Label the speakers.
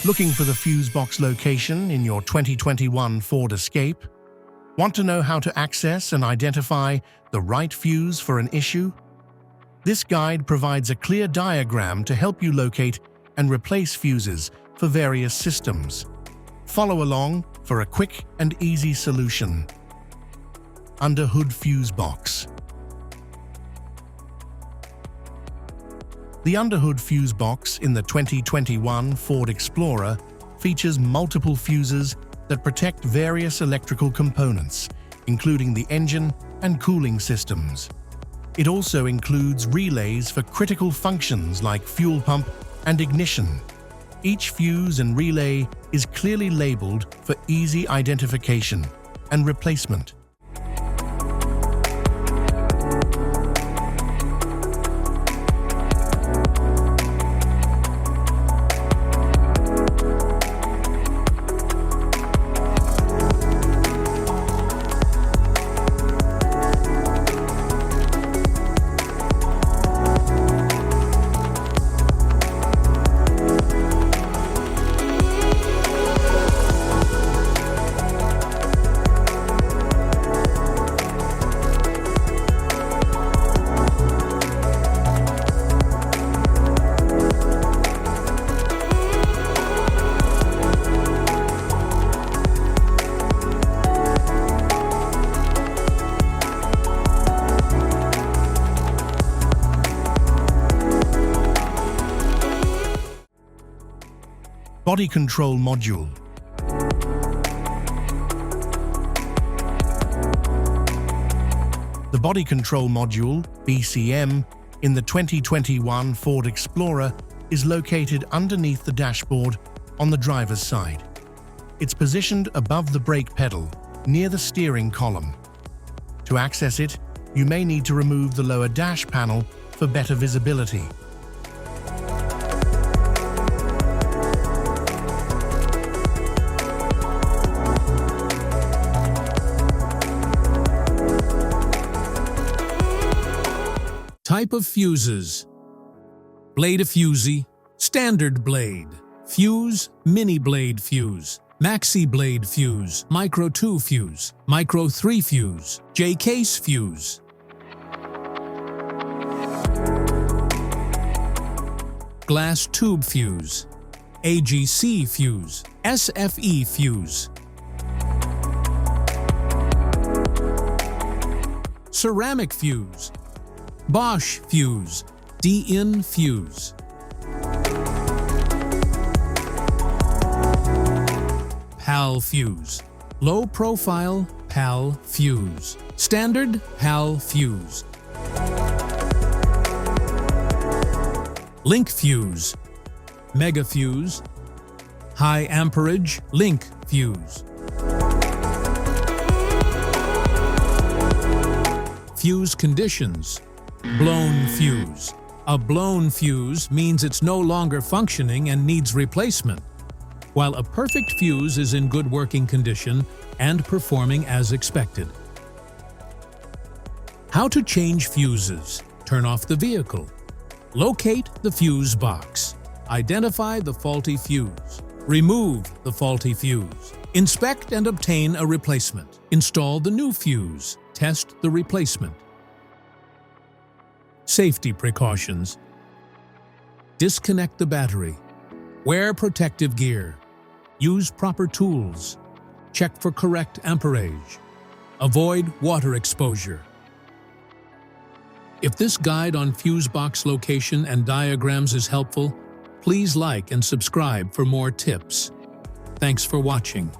Speaker 1: Looking for the fuse box location in your 2021 Ford Escape? Want to know how to access and identify the right fuse for an issue? This guide provides a clear diagram to help you locate and replace fuses for various systems. Follow along for a quick and easy solution. Under hood fuse box. The underhood fuse box in the 2021 Ford Explorer features multiple fuses that protect various electrical components, including the engine and cooling systems. It also includes relays for critical functions like fuel pump and ignition. Each fuse and relay is clearly labeled for easy identification and replacement. Body control module. The body control module, BCM, in the 2021 Ford Explorer is located underneath the dashboard on the driver's side. It's positioned above the brake pedal, near the steering column. To access it, you may need to remove the lower dash panel for better visibility.
Speaker 2: Type of fuses: blade fusee, standard blade, fuse, mini blade fuse, maxi blade fuse, micro 2 fuse, micro 3 fuse, J-case fuse. Glass tube fuse, AGC fuse, SFE fuse. Ceramic fuse, Bosch fuse, DIN fuse. PAL fuse, low profile PAL fuse, standard PAL fuse. Link fuse, mega fuse, high amperage link fuse. Fuse conditions: blown fuse. A blown fuse means it's no longer functioning and needs replacement, while a perfect fuse is in good working condition and performing as expected. How to change fuses: turn off the vehicle. Locate the fuse box. Identify the faulty fuse. Remove the faulty fuse. Inspect and obtain a replacement. Install the new fuse. Test the replacement. Safety precautions: disconnect the battery. Wear protective gear. Use proper tools. Check for correct amperage. Avoid water exposure. If this guide on fuse box location and diagrams is helpful, please like and subscribe for more tips. Thanks for watching.